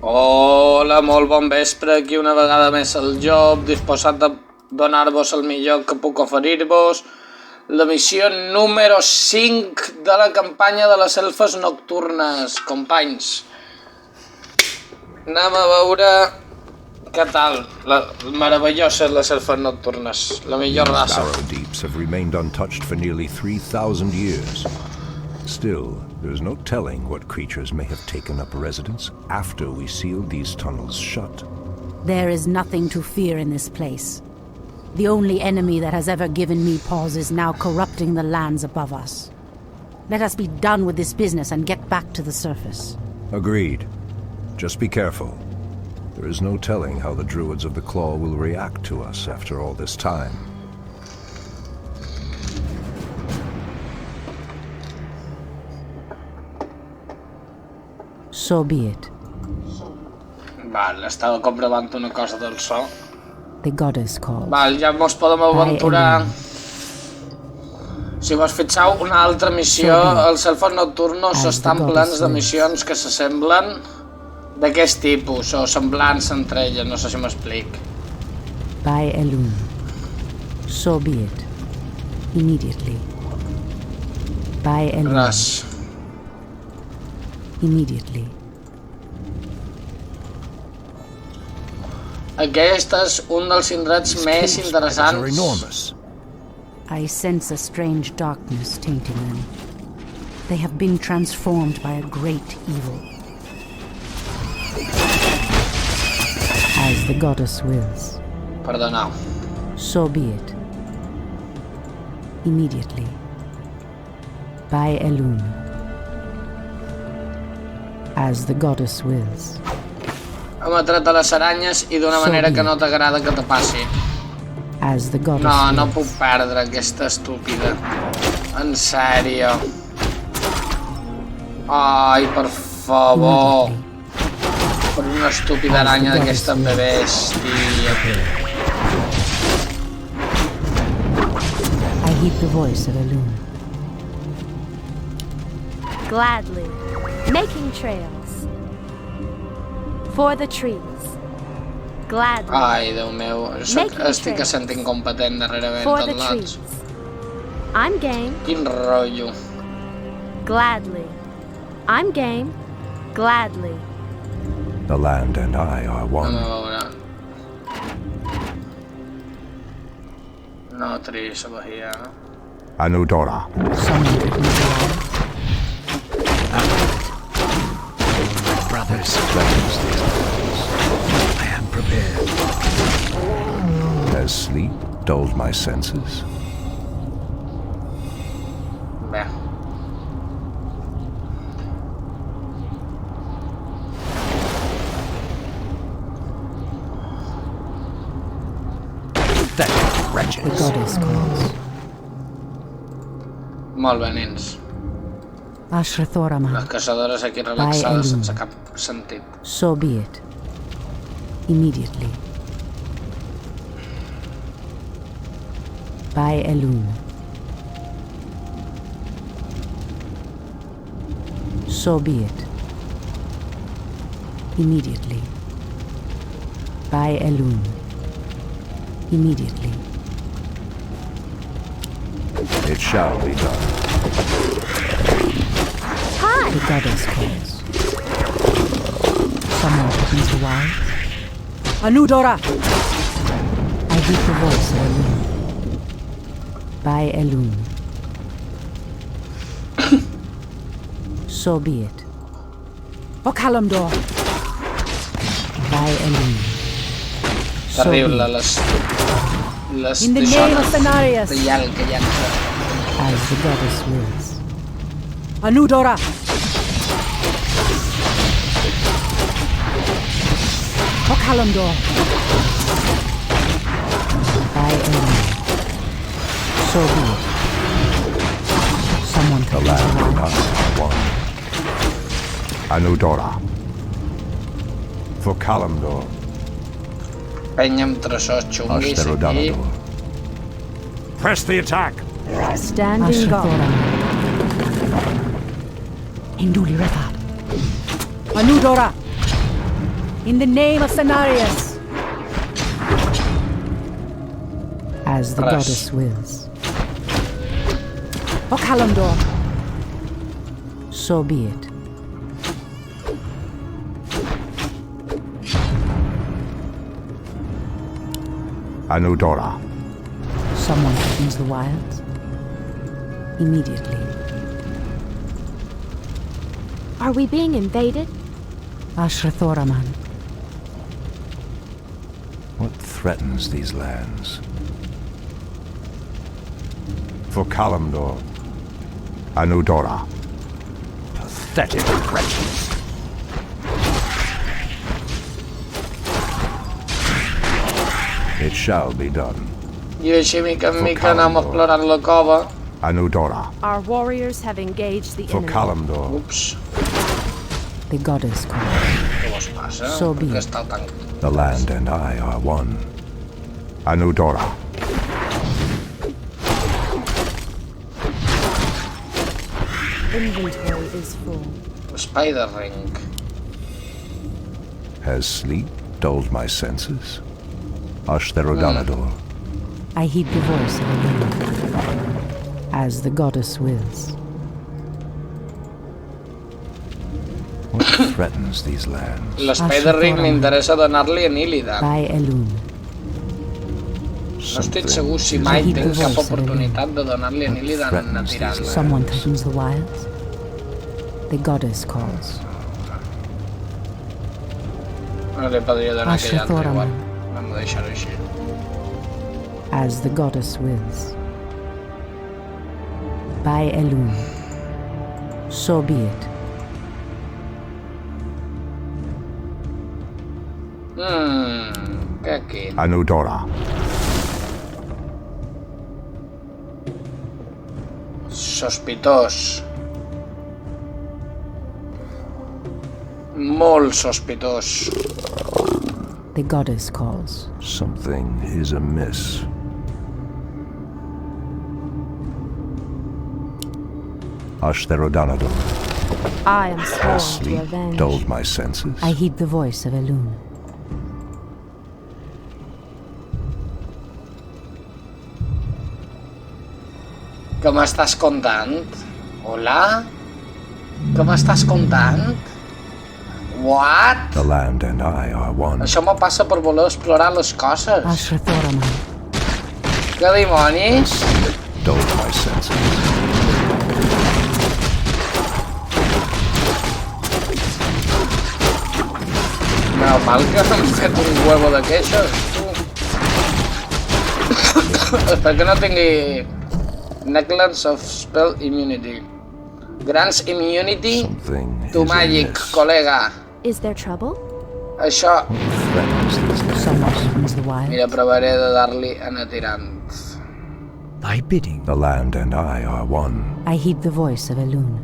Hola, molt bon vespre, aquí una vegada més el Llop, disposat a donar-vos el millor que puc oferir-vos. La missió número 5 de la campanya de les elfes nocturnes, companys. Anem a veure què tal. Meravelloses les elfes nocturnes, la millor raça. These deeps have remained untouched for nearly 3,000 years. Still, there is no telling what creatures may have taken up residence after we sealed these tunnels shut. There is nothing to fear in this place. The only enemy that has ever given me pause is now corrupting the lands above us. Let us be done with this business and get back to the surface. Agreed. Just be careful. There is no telling how the druids of the Claw will react to us after all this time. So be it. Val, estava comprovant una cosa del so. The goddess calls. Val, ja mos podem aventurar. Si vos fixeu, una altra missió, els elfes nocturnos estan plens de missions que s'assemblen d'aquest tipus, o semblants entre elles, no sé si m'explic. By Elun. So be it. Immediately. By Elun. Res. Immediately. Aquest és un dels indrets més interessants. I sense a strange darkness tainting them. They have been transformed by a great evil. As the goddess wills. Perdoneu. So be it. Immediately. By Elun. As the goddess wills. Hem atret a les aranyes i d'una manera que no t'agrada que te passi. As the goddess No, no wills. puc perdre aquesta estúpida. En sèrio. Ai, per favor. Per una estúpida aranya d'aquesta bèstia. I heed the voice of Elun. Gladly, making trails. For the trees. Gladly. Ai, Déu meu, estic sent incompetent darrerament For tot the l'ans. trees. I'm game. Quin rotllo. Gladly. I'm game. Gladly. The land and I are Anem one. a veure. No tris over here. Anudora. Someone took me alive. Brothers, I am prepared. Has sleep dulled my senses? Bé. That The wretches. goddess calls. Molt bé, nens. Ashrathorama. Les caçadores aquí relaxades sense cap sentit. So be it. Immediately. By Elun. So be it. Immediately. By Elun. Immediately. It shall be done. The goddess calls. Someone took me to wild. Anudora! I heed the voice of Elun. By Elun. So be it. Okalamdor! By Elun. So be Terrible, it. les In the name of tissones Cenarius. de llarg que llença. As the goddess wills. Anudora! Okalamdor! By Elun. So be it. Someone The took me land and to I wild. are one. Anudora. For Kalimdor. Penya amb tresors xunguis aquí. Ashtarodanador. Press the attack! Standing guard. Induli Refat. Anudora! In the name of Cenarius. As the goddess wills. O Kalimdor. So be it. Anudora. Someone threatens the wilds. Immediately. Are we being invaded? Ashrathoraman. What threatens these lands? For Kalimdor. Anudora. Pathetic wretches. It shall be done. I així, mica en mica, anem explorant la cova. Anudora. Our warriors have engaged the For enemy. Kalimdor. Ups, The goddess calls. què vos passa? So be Per què it. està tan... The land and I are one. Anudora. Inventory is full. Spider ring. Has sleep dulled my senses? Ashtherodanador. I heed the voice of Elena. As the goddess wills. What threatens these lands? L'Spider ring m'interessa donar-li a Illidan. By Elune. No estic segur si mai tinc cap oportunitat de donar-li a Illidan una tirada. Someone threatens the wilds. The goddess calls. No li podria donar aquell altre igual. Ashrathoraman. Vam deixar-ho així. As the goddess wills. By Elune. So be it. Què aquí? Anudora. Sospitós. Molt sospitós. The goddess calls. Something is amiss. Ashtherodanador. I am sworn to Sleep avenge. dulled my senses. I heed the voice of Elune. Què m'estàs contant? Hola? Què m'estàs contant? What? The land and I are one. Això me passa per voler explorar les coses. Ashrathoraman. Què dimonis? Dulled my senses. Normal que hem fet un huevo de queixes, tu. Espero que no tingui... Necklace of Spell Immunity. Grants Immunity Something to is Magic, amiss. col·lega. Is there trouble? Això... Threatens these lands. Someone threatens the wilds. Mira, provaré de dar-li a Natirant. Thy bidding. The land and I are one. I heed the voice of Elune.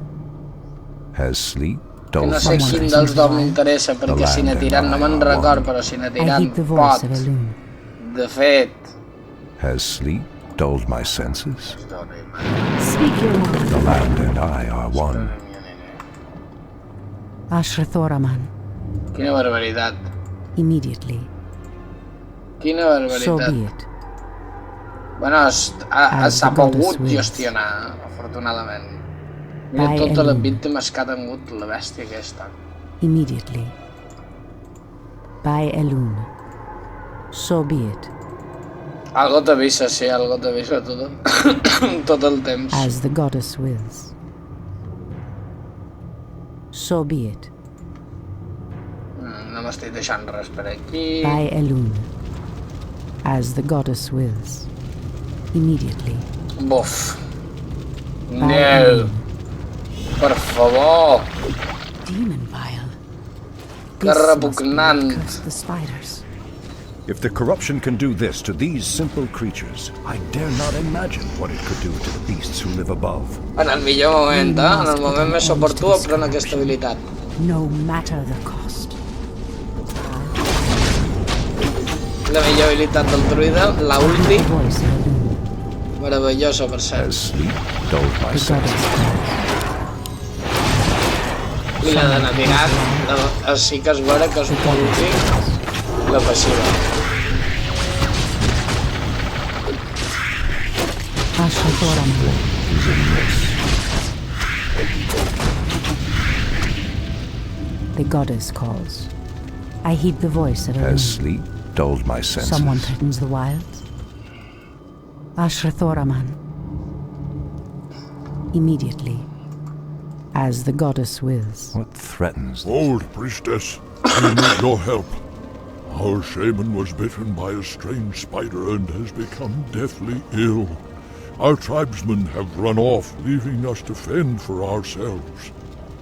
Has sleep Que dulled no sé my quin senses. dels dos m'interessa, perquè si Natirant no me'n record, però si I Natirant heed the voice pot. of Elune. De fet... Has sleep dulled my senses? Speak your mind. The land and I are one. Ashrathoraman. Quina barbaritat. Immediately. Quina So barbaritat. be it. Bueno, s'ha the goddess pogut wills. gestionar, afortunadament. Mira By totes les Elune. víctimes que ha tingut la bèstia aquesta. Immediately. By Elune. So be it. Algo t'avisa, sí, algo t'avisa tot el temps. As the goddess wills. So be it. No m'estic deixant res per aquí. By Elune. As the goddess wills. Immediately. Buf. By No. Elune. Per favor. Demon vial. Que This must be repugnant. what cursed the spiders. If the corruption can do this to these simple creatures, I dare not imagine what it could do to the beasts who live above. En el millor moment, en el moment més oportú, pren aquesta habilitat. No matter the cost. La millor habilitat del druide, la The ulti, voice of Elune. meravellosa per cert. Has sleep dulled my The goddess senses? calls. I la de Natirat, sí que es veure que és polític, la passiva. The goddess calls. I heed the voice of a Has sleep dulled my senses? Someone threatens the wilds. Ashrathoraman. Immediately, as the goddess wills. What threatens? Old priestess, we need your help. Our shaman was bitten by a strange spider and has become deathly ill. Our tribesmen have run off, leaving us to fend for ourselves.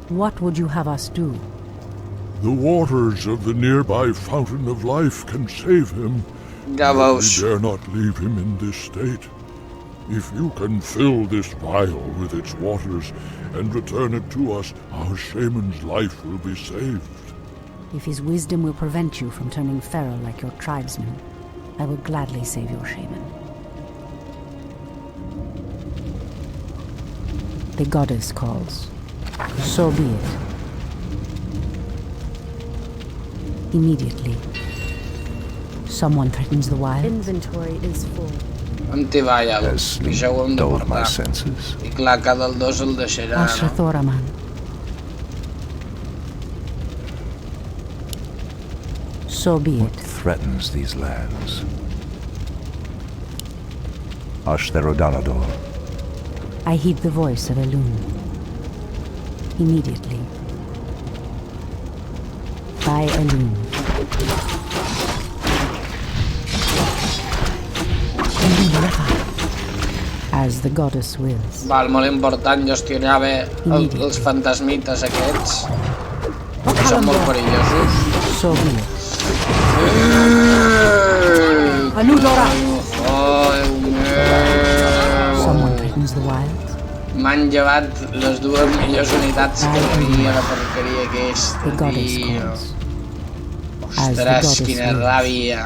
What would you have us do? The waters of the nearby fountain of life can save him. Ja veus. We dare not leave him in this state. If you can fill this vial with its waters and return it to us, our shaman's life will be saved. If his wisdom will prevent you from turning feral like your tribesmen, I will gladly save your shaman. The goddess calls. So be it. Immediately. Someone threatens the wild. Inventory is full. Antivalla, Has això ho hem sleep de dulled my portar. senses? I clar, cada el dos el deixarà, no? Ashrathoraman. So be What it. threatens these lands? Ashtherodanador. I heed the voice of Elun. Immediately. By Elun. As the goddess wills. Val, molt important gestionar bé els fantasmites aquests, que són molt perillosos. So be it. Someone threatens the wilds. M'han llevat les dues millors unitats que hi havia a la porqueria The aquesta, goddess tio. calls. As the Ostres, goddess quina wills. ràbia.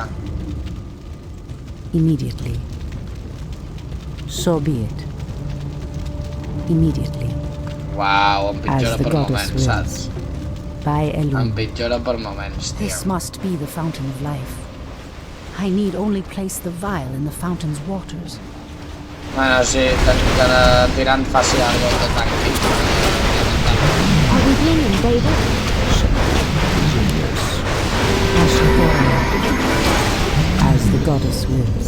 Immediately. So be it. Immediately. Uau, em As pitjora the per goddess moments, wills. saps? By Em Elun. pitjora per moments, This tio. must be the fountain of life. I need only place the vial in the fountain's waters. Bueno, sí, que de tirant faci alguna cosa de tanqui. Are we being invaded? As the goddess wills.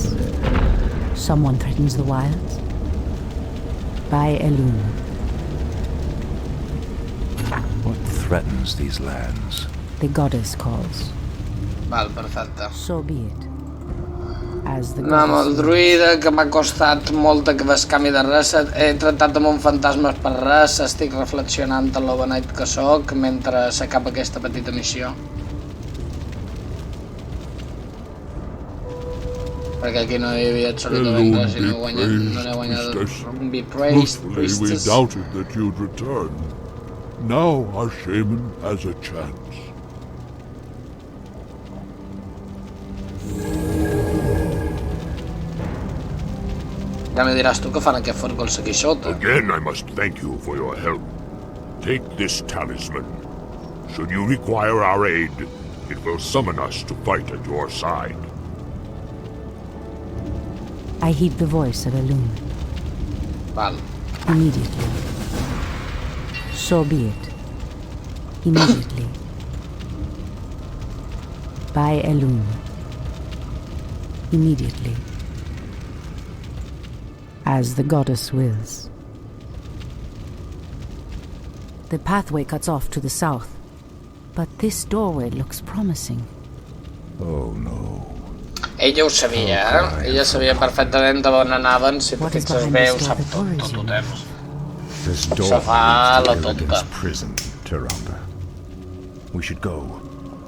Someone threatens the wilds. By Elun. What threatens these lands? The goddess calls. Val, perfecte. So be it. As the Anar amb el goddess wills. druide, que m'ha costat molt que descanvi de res. He tratat amb un fantasmes per res. Estic reflexionant en lo beneit que sóc mentre s'acaba aquesta petita missió. Perquè aquí no hi havia absolutament res i no n'he guanyat. Be praised, Truthfully, we priestess. doubted that you'd return. Now our shaman has a chance. Ja me diràs tu què fan aquest forcols aquí sota. Again, I must thank you for your help. Take this talisman. Should you require our aid, it will summon us to fight at your side. I heed the voice of Elun. Val. Immediately. So be it. Immediately. By Elun. Immediately. As the goddess wills. The pathway cuts off to the south, but this doorway looks promising. Oh no. Ella ho sabia, eh? Ella sabia perfectament on anaven, si tu What is fixes behind bé this ho door sap that tot, worries tot ho you? temps. This Se door fa leads la to tonta. Illidan's prison, Tyrande. We should go.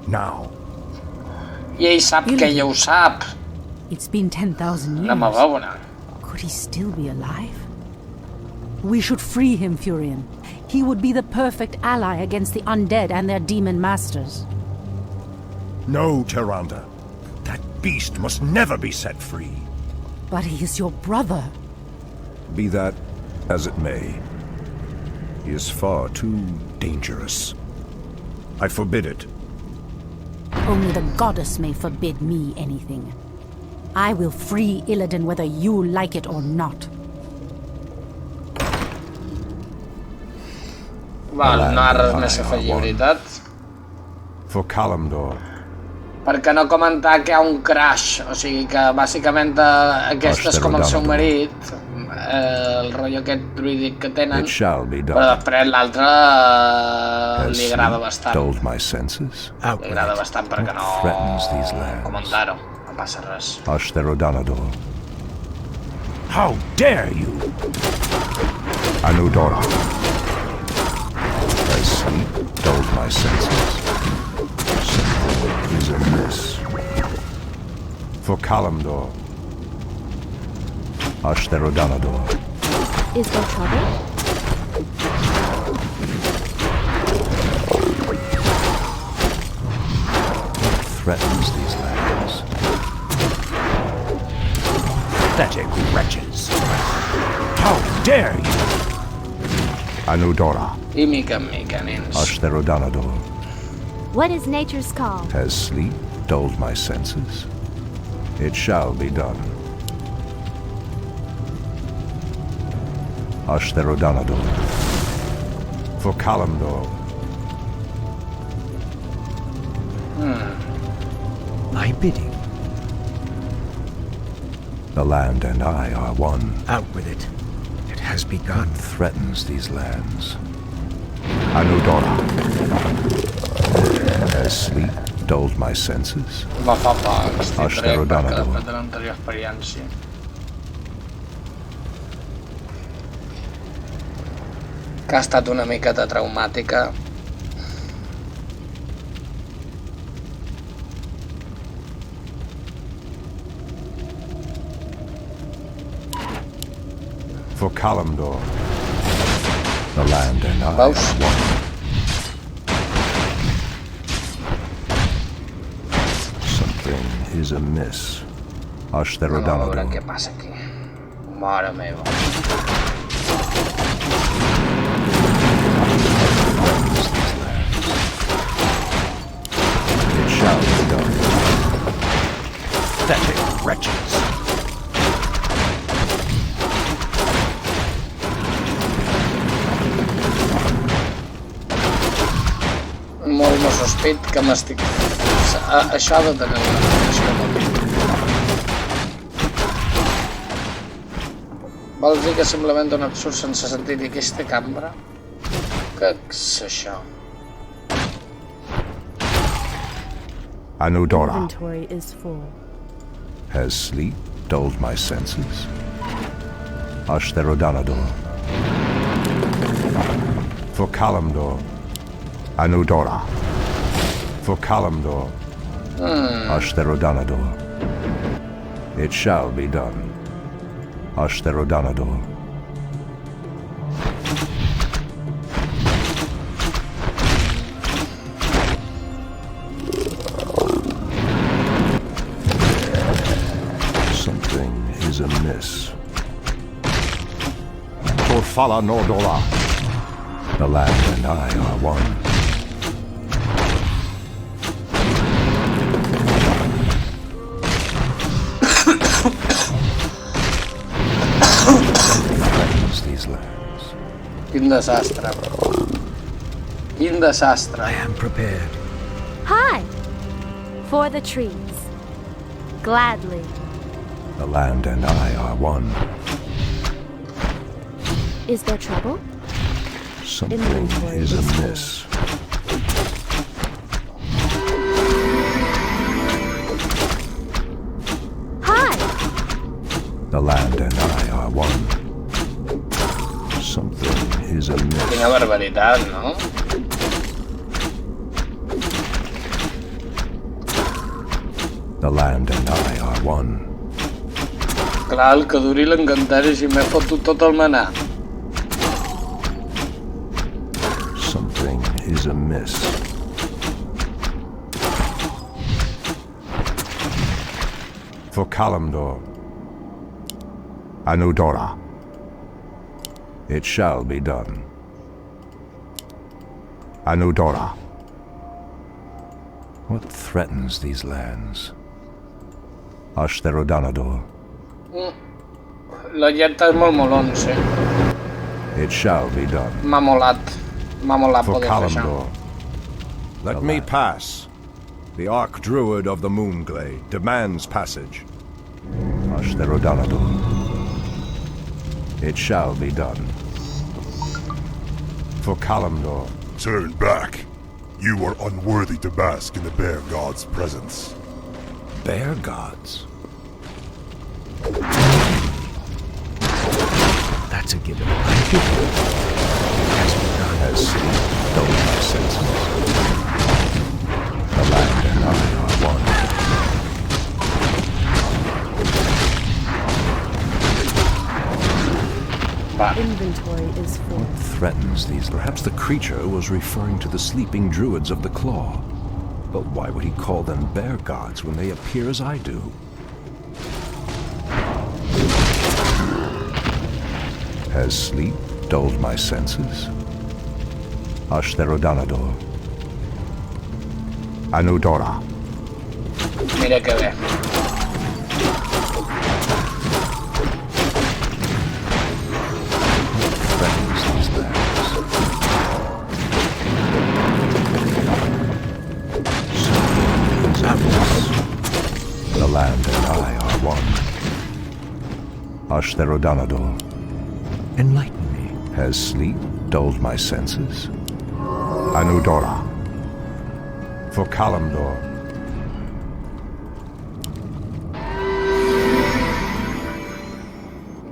Now. I ell sap que ella ho sap. It's been 10,000 Anem a years. veure. Could he still be alive? We should free him, Furion. He would be the perfect ally against the undead and their demon masters. No, Tyrande. That beast must never be set free. But he is your brother. Be that as it may, he is far too dangerous. I forbid it. Only the goddess may forbid me anything. I will free Illidan whether you like it or not. Val, no ha res més a afegir, veritat? For Kalimdor, Perquè no comentar que hi ha un crash, o sigui que bàsicament aquest és com el seu marit, el rotllo aquest druídic que tenen, it shall be però done. després l'altre Has li agrada sleep bastant. dulled my senses? Li agrada bastant perquè no Threatens these lands. comentar-ho, no passa res. Ashtherodanador. How dare you! Anudora. Has sleep dulled my senses? Something is amiss. For Kalimdor. Ashtherodanador. Is there trouble? Threatens these lands. Pathetic wretches! How dare you! Anudora. I mica en mica, nens. Ashtherodanador. What is nature's call? Has sleep dulled my senses? It shall be done. Ashtherodanador. For Kalimdor. My bidding. The land and I are one. Out with it. It has begun. Threatens these lands. Anudora. Has sleep dulled my senses? Va fa poc, estic perquè Ashtherodanador. després de l'anterior experiència. Que ha estat una miqueta traumàtica. For Kalimdor. The land and I Veus? are one. Something is amiss. A veure Ashtherodanador. què passa aquí. Mare meva. Threatens these lands. It shall be done. Pathetic wretches! Molt m'ho sospit que m'estic... Això ha de tenir una relació amb mi. Vols dir que simplement un absurd sense sentit i aquesta cambra? Què és això? Anudora. Inventory is full. Has sleep dulled my senses? Ashtherodanador. For Kalimdor. Anudora. For Kalimdor. Ashtherodanador. It shall be done. Ashtherodanador. Something is amiss. Torfala Nordora. The land and I are one. Threatens these lands. Quin desastre. Quin desastre. I am prepared. Hi! For the trees. Gladly. The land and I are one. Is there trouble? Something is amiss. Hi! The land and I are one. Something is amiss. Quina barbaritat, no? The land and I are one. Clar, el que duri l'encantari si m'he fotut tot el manar. Something is amiss. For Kalimdor. Anudora. It shall be done. Anudora. What threatens these lands? Ashtherodanador. La lletra és molt molon, sí. It shall be done. M'ha molat. M'ha molat For poder fer això. Kalimdor. Let me pass. The Archdruid of the Moonglade demands passage. Ashtherodanador. It shall be done. For Kalimdor. Turn back. You are unworthy to bask in the Bear God's presence. Bear gods? That's a given. Has begun. Has dulled my senses. The land and I are one. Inventory is full. What threatens these? Perhaps the creature was referring to the sleeping druids of the Claw. But why would he call them bear gods when they appear as I do? Has sleep dulled my senses? Ashtherodanador. Anudora. Mira que bé. Threatens these lands. The land and I are one. Ashtherodanador. Enlighten me. Has sleep dulled my senses? Anudora. For Kalimdor.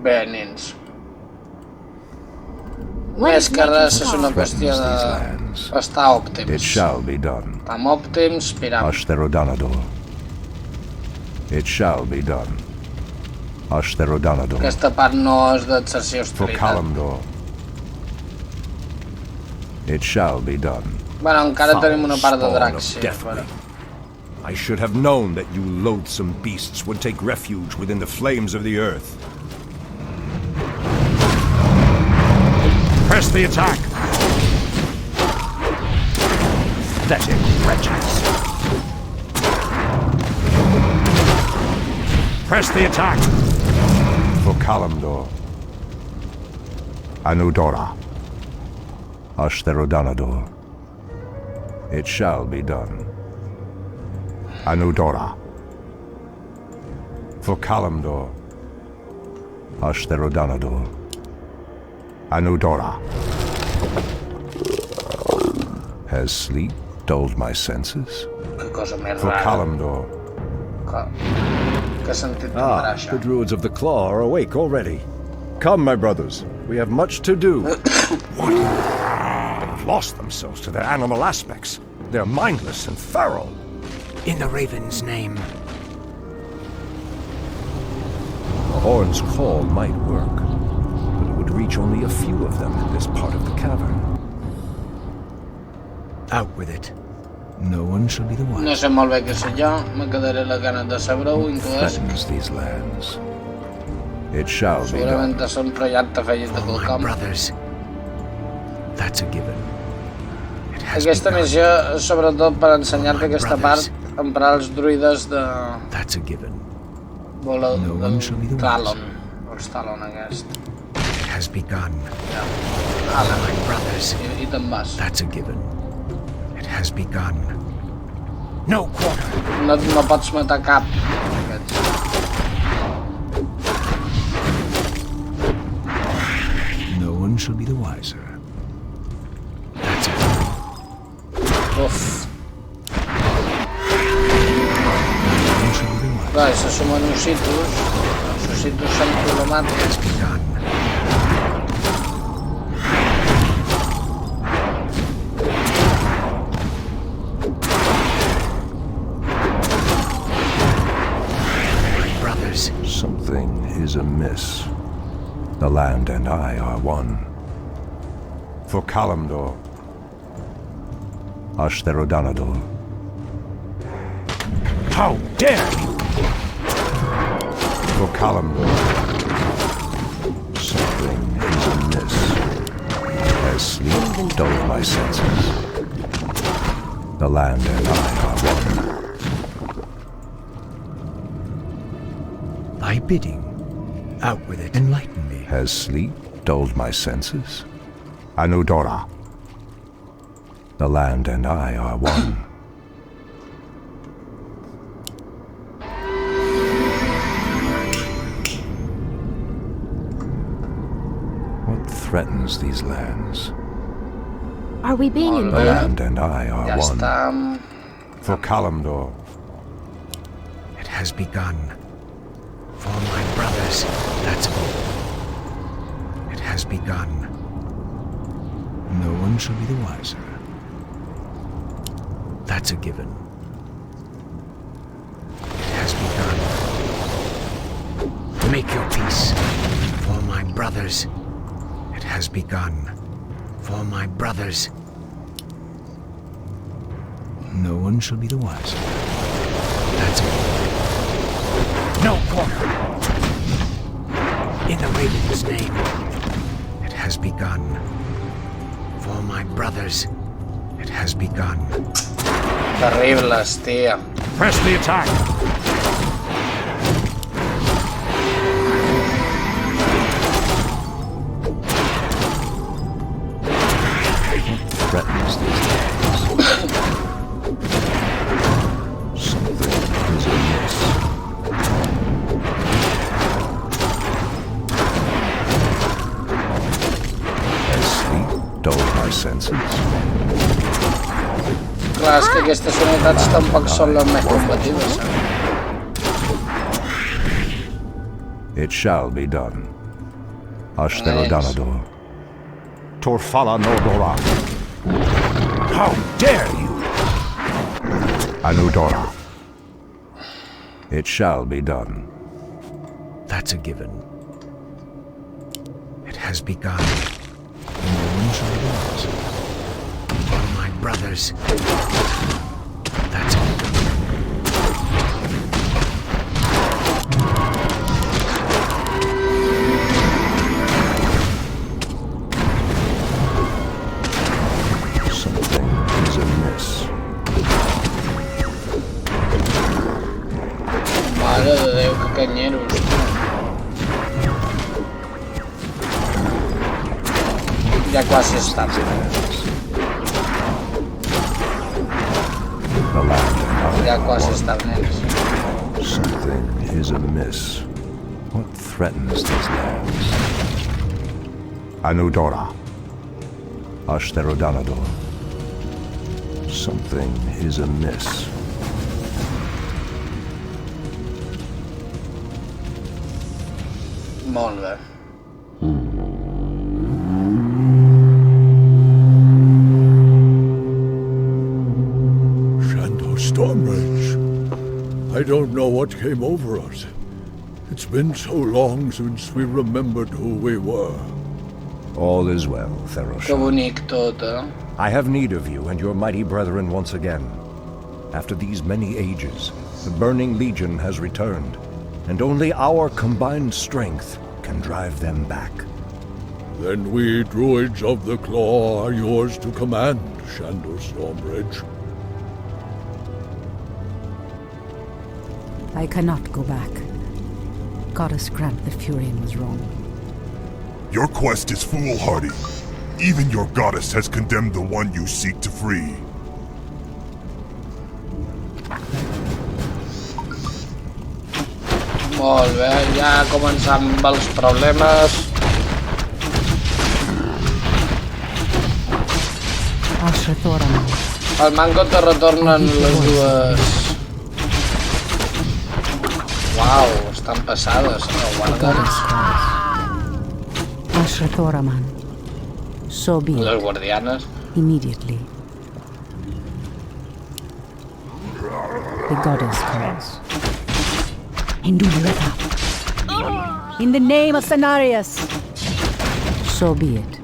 Bé, nens. What Més is que res making és una call? qüestió d'estar It òptims. shall be done. Estem òptims, piram. Ashtherodanador. It shall be done. Ashtherodanador. Aquesta part no és d'exercir For hostilitat. Kalimdor. It shall be done. Bueno, encara tenim una part de Spawn dracs, of sí. Deathwing. I should have known that you loathsome beasts would take refuge within the flames of the earth. Press the attack! Pathetic wretches. Press the attack! For Kalimdor. Anudora. Ashtherodanador. It shall be done. Anudora. For Kalimdor. Ashtherodanador. Anudora. Has sleep dulled my senses? Que cosa més For rara. Kalimdor. Que sentit tindrà això? The druids of the Claw are awake already. Come, my brothers. We have much to do. What? They've lost themselves to their animal aspects. They're mindless and feral. In the Raven's name. The horn's call might work, but it would reach only a few of them in this part of the cavern. Out with it. No one shall be the one. No sé molt bé què sé jo, me quedaré la ganes de saber-ho, intueix. Threatens these lands. It shall be Segurament done. és un projecte afegit de My quelcom. brothers. That's a given. It has Aquesta begun. missió és sobretot per ensenyar-te aquesta part, emprar els druides de... That's a given. Vola... No one shall be the Talon. wiser. Els Talon aquest. It has begun. Ala, My brothers. i te'n vas. That's a given. It has begun. No quarter. No pots matar cap d'aquests. No one shall be the wiser. That's a given. Uf. No one shall be the wiser. Clar, se sumen ossitos. Els ossitos són problemàtics. Begun. My brothers. Something is amiss. The land and I are one. For Kalimdor. Ashtherodanador. How dare you! For Kalimdor. Something is amiss. As sleep dulled my senses. The land and I are one. Thy bidding. Out with it. Enlighten me. Has sleep dulled my senses? Anudora. The land and I are one. What threatens these lands? Are we being The invaded? land and I are Ja one. està. For Kalimdor. It has begun. For my brothers, that's all. It has begun. No one shall be the wiser. That's a given. It has begun. Make your peace. For my brothers, it has begun. For my brothers. No one shall be the wiser. That's a given. No quarter! In the Raven's name, it has begun. For my brothers, it has begun. Terribles, tia. Press the attack! What threatens these lands? Something is amiss. Has sleep dulled my senses? Clar, és que aquestes unitats tampoc són les més combatives. It shall be done. Ashtherodanador. Torfala Nordora. How dare you! Anudora. It shall be done. That's a given. It has begun. No one shall lose. For my brothers, that's a given. Something is amiss. Mare de Déu, que canyeros. Ja quasi està. The land and I Ja are quasi one. està, nens. Something is amiss. What threatens these lands? Anudora. Ashtherodanador. Something is amiss. Molt bé. Shanto Stormrage. I don't know what came over us. It's been so long since we remembered who we were. All is well, Que Therosha. bonic tot, eh? I have need of you and your mighty brethren once again. After these many ages, the Burning Legion has returned, and only our combined strength can drive them back. Then we druids of the Claw are yours to command, Shanto Stormrage. I cannot go back. Goddess grant that Furion was wrong. Your quest is foolhardy. Even your goddess has condemned the one you seek to free. Molt bé, ja començam amb els problemes. Ashrathoram. Al mango te retornen les dues... Uau, estan passades, no? Guarda. Goddess calls. Ashrathoraman. So be Les it. guardianes. Immediately. The goddess calls. Indulata. In the name of Cenarius. So be it.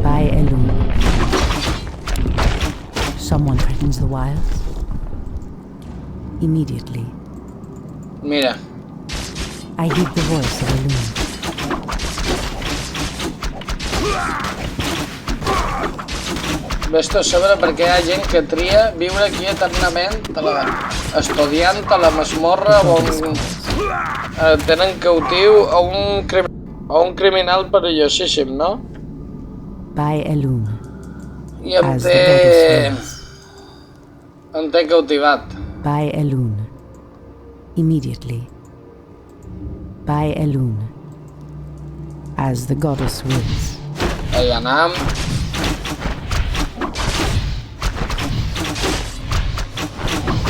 By Elun. Someone threatens the wilds. Immediately. Mira, I heed the voice of Elun. Vés-te a saber perquè hi ha gent que tria viure aquí eternament estudiant a la masmorra on tenen cautiu a un criminal perillosíssim, no? By Elun. I em té cautivat. By Elun. Immediately. By Elun. As the goddess wills. Ahí anam.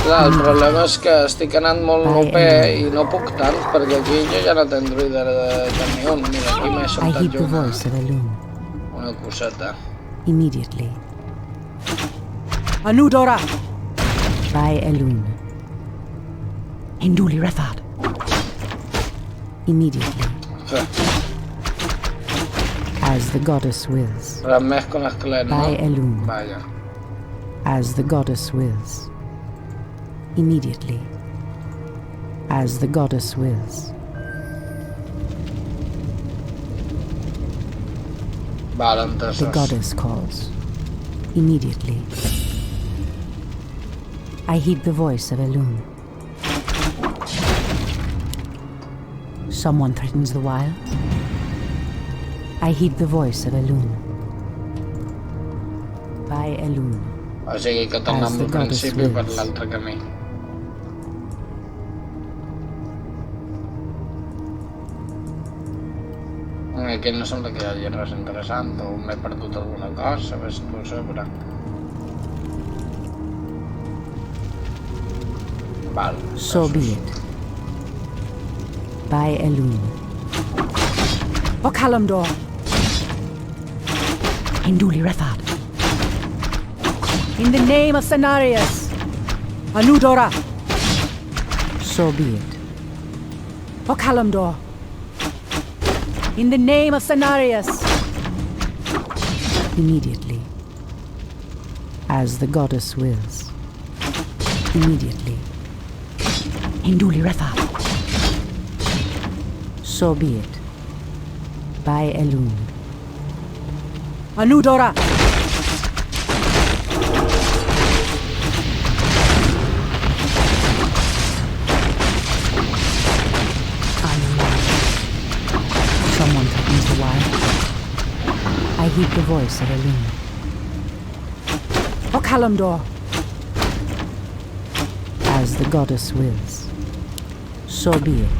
Clar, el problema és que estic anant molt OP i no puc tant, perquè aquí jo ja no tenc druida de camió. Mira, aquí m'he saltat jo una coseta. Immediately. Anudora! By Elun. Hinduli Refad. Immediately. As the goddess wills. Res més que un esquelet, no? By Elun. Vaja. As the goddess wills. Immediately. As the goddess wills. Vale, The entesos. goddess calls. Immediately. I heed the voice of Elun. Someone threatens the wild. I heed the voice of Elun. By Elun. O sigui que tornem al principi per l'altre camí. Aquí no sembla que hi hagi res interessant, o m'he perdut alguna cosa, ves tu a sobre. Val. So be it. By Elun. O Kalamdor. Hinduli Refad. In the name of Cenarius. Anudora. So be it. O Kalamdor. In the name of Cenarius. Immediately. As the goddess wills. Immediately. Hinduli Refad. So be it. By Elun. Anudora! Someone threatens the wild. I heed the voice of Elun. O Kalamdor! As the goddess wills. So be it.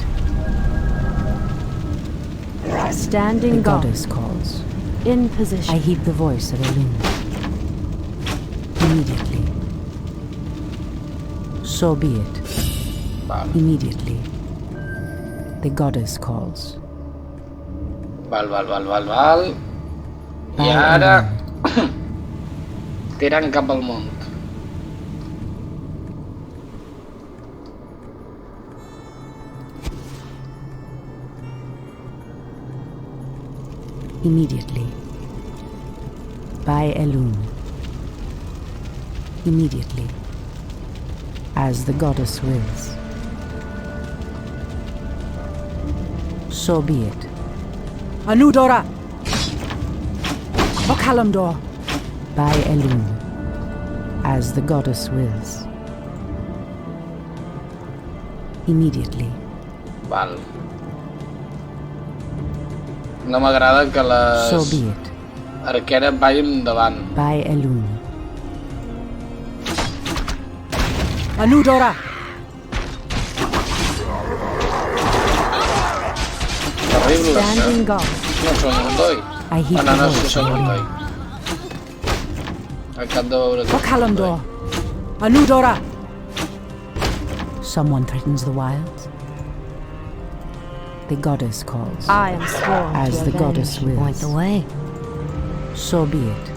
Standing The guard. goddess calls. In position. I heed the voice of Elun. Immediately. So be it. Val. Immediately. The goddess calls. Val. I By ara... Elun. tirant cap al munt. Immediately. By Elun. Immediately. As the goddess wills. So be it. Anudora! O Kalamdor! By Elun. As the goddess wills. Immediately. Val. No m'agrada que So les be it. arqueres vagin davant. By Elun. Anudora! Terribles, Standing eh? guard. No són un doi. I heed No, the sí voice són of un doi. Elun. Acabo de veure O que... Kalamdor! Anudora! Someone threatens the wilds. The goddess calls. I am sworn As to the goddess avenge. wills. Point the way. So be it.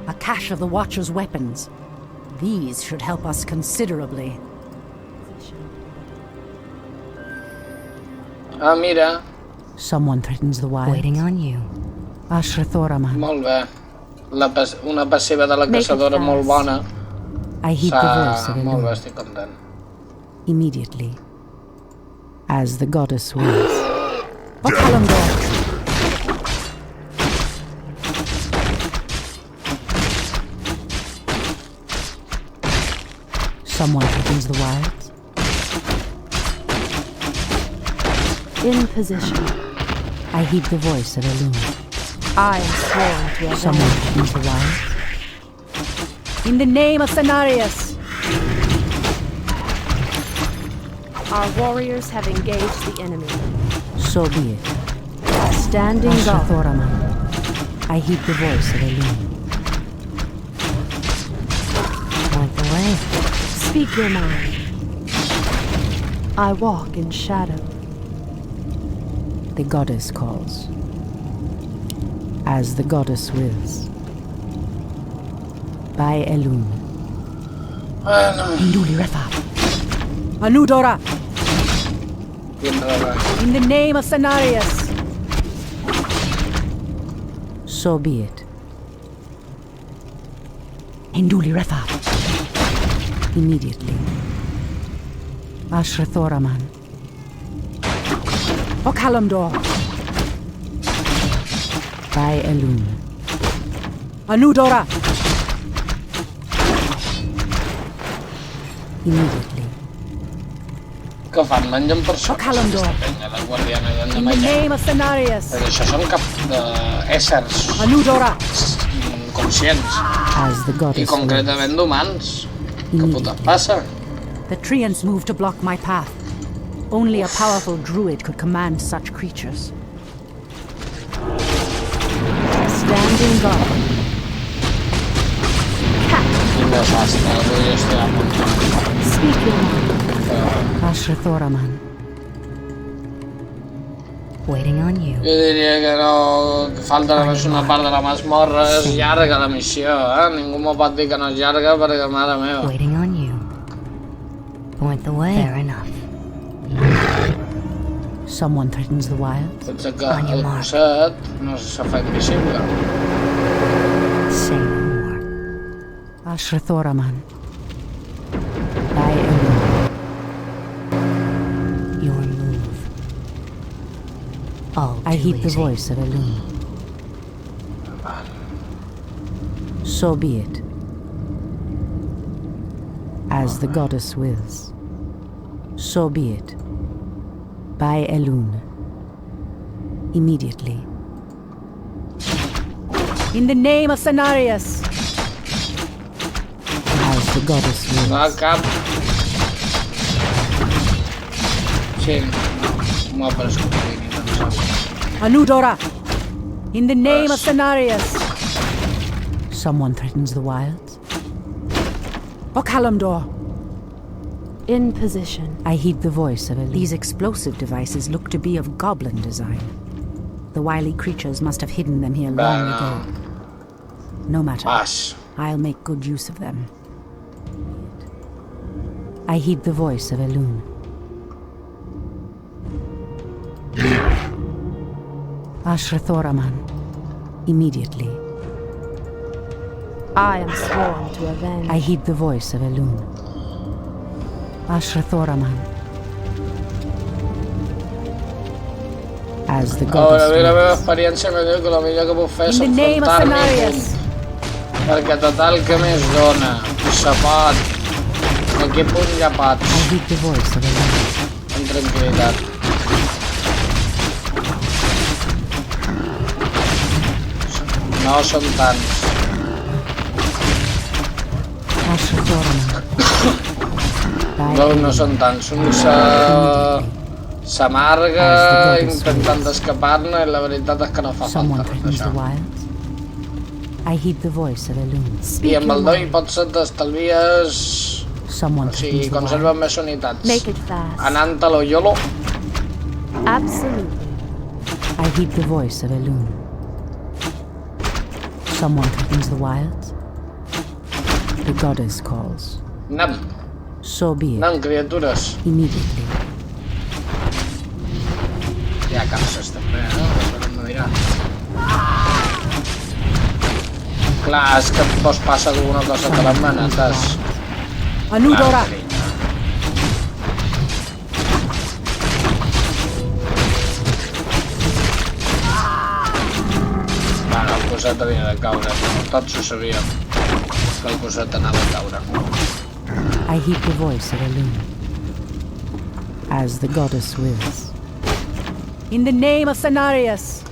A cache of the Watcher's weapons. These should help us considerably. Ah, mira. Someone threatens the wilds. Waiting on you. Ashrathoraman. Molt bé. Una passiva de la Make it caçadora fast. molt bona. I heed the voice of Molt bé, Elun. estic content. Immediately. As the goddess wills. O Kalamdor! Someone threatens the wilds. In position. I heed the voice of Elune. I am sworn to avenge. Someone threatens the wilds. In the name of Cenarius! Our warriors have engaged the enemy. So be it. Standing guard. Thoraman. I heed the voice of Elune. Point the way. Speak your mind. I walk in shadow. The goddess calls. As the goddess wills. By Elune. Induli Refa. Anudora! In the name of Cenarius! So be it. Induli Refa. Immediately. Ashrathoraman. Okalamdor. By Elune. Anudora! Immediately. Que fan? Mengen persones, Calamdor. aquesta penya, la guardiana de In the Mallà. name of Cenarius! Però això són éssers Anudora! conscients As the i goddess concretament d'humans. Què puta passa? wills. The treants moved to block my path. Only a powerful druid could command such creatures. Standing guard. Quin desastre, avui jo estic a punt. Speak your mind. Ashrathoraman. Waiting on you. Jo diria que no, que falta només una part de la masmorra, és llarga la missió, Ningú m'ho pot dir que no és llarga perquè, mare meva. Waiting on you. Point the way. Fair enough. Someone threatens the wild. Potser que el cosset no se fa invisible. Say no more. Ashrathoraman. By Elune. Your move. I heed the voice of Elune. So be it. As the goddess wills. So be it. By Elune. Immediately. In the name of Cenarius! As the goddess wills. Va cap. Sí, m'ho ha pres com a línia, em sembla. Anudora! In the name of Cenarius! Someone threatens the wilds. Okalamdor! In position. I heed the voice of Elune. These explosive devices look to be of goblin design. The wily creatures must have hidden them here long ago. No matter. Pas. I'll make good use of them. I heed the voice of Elune. Ashrathoraman. Immediately. I am sworn to avenge. I heed the voice of Elune. Ashrathoraman. As the Ara goddess bé, la meva wills. experiència me diu que el millor que puc fer és In the name of enfrontar-m'hi, Cenarius! perquè total, què més dona? Se pot. Aquí punt ja pots, I heed the voice of Elune. amb tranquil·litat. No són tants. Ashrathoraman. No, no són tants. Un s'amarga intentant escapar-ne i la veritat és que no fa falta Someone res threatens d'això. the wilds. I heed the voice of Elune. I amb el doi potser t'estalvies... Someone O sigui, threatens the conserves wilds. més unitats. Make it fast. Anant a lo YOLO. Absolutely. I heed the voice of Elune. Someone threatens the wilds. The goddess calls. Anem, So be it. anem, criatures. Immediately. Hi ha capses també, Però no dirà. Clar, és que et vos passa alguna cosa que les manetes. Anudora! Bueno, el coset havia de caure. Tots ho sabíem, que el coset anava a caure. I heed the voice of Elune. As the goddess wills. In the name of Cenarius!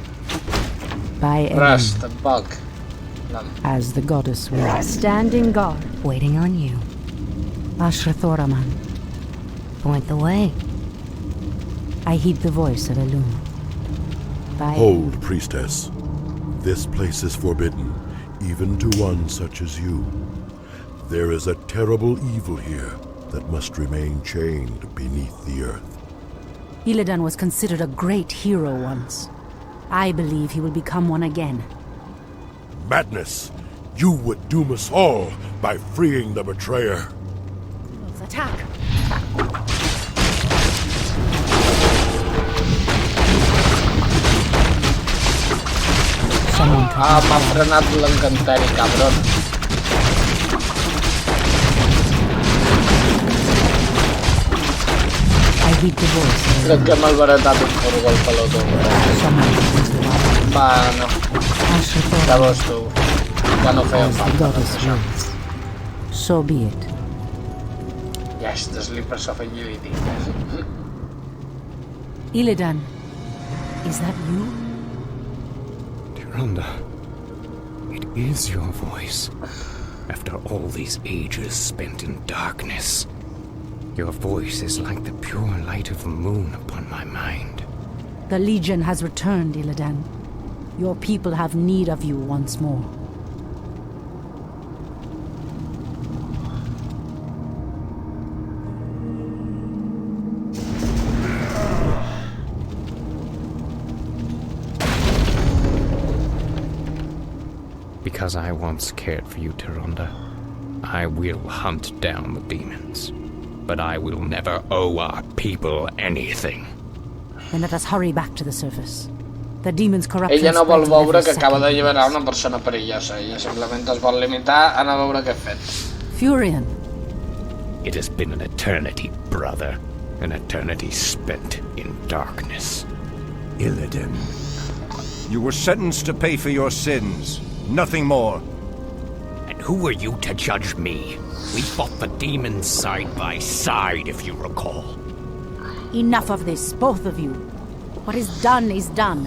By Res, Elune. tampoc. No. As the goddess wills. Standing guard. Waiting on you. Ashrathoraman. Point the way. I heed the voice of Elune. By Hold, priestess. This place is forbidden, even to one such as you. There is a terrible evil here that must remain chained beneath the earth. Illidan was considered a great hero once. I believe he will become one again. Madness! You would doom us all by freeing the betrayer. Attack! Ah, m'ha frenat l'encanteri, cabron. I heed the voice. Crec que m'ha albaratat un furgó al pelotó. Va, no. Llavors tu. Ja no feia As the falta. goddess wills. So be it. Yes, the slippers of agility. Illidan, is that you? Tyrande, it is your voice. After all these ages spent in darkness, your voice is like the pure light of the moon upon my mind. The Legion has returned, Illidan. Your people have need of you once more. Because I once cared for you, Tyrande, I will hunt down the demons. But I will never owe our people anything. Then let us hurry back to the surface. The demon's corruption Ella no vol spreads with veure every que acaba de second. alliberar una persona perillosa. Ella simplement es vol limitar a anar a veure què ha fet. Furion, It has been an eternity, brother. An eternity spent in darkness. Illidan, you were sentenced to pay for your sins. Nothing more. And who are you to judge me? We fought the demons side by side, if you recall. enough of this, both of you. What is done.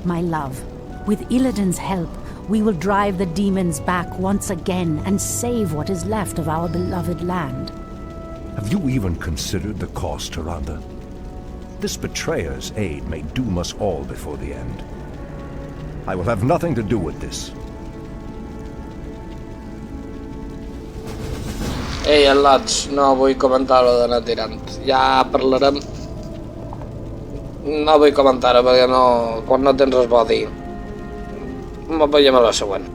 My love, with Illidan's help, we will drive the demons back once again and save what is left of our beloved land. Have you even considered the cost, Tyrande? This betrayer's aid may doom us all before the end. I will have nothing to do with this. Ei, al·lots, no vull comentar-ho d'anar tirant. Ja parlarem... No vull comentar-ho perquè no... Quan no tens res bo a dir. Ens veiem a la següent.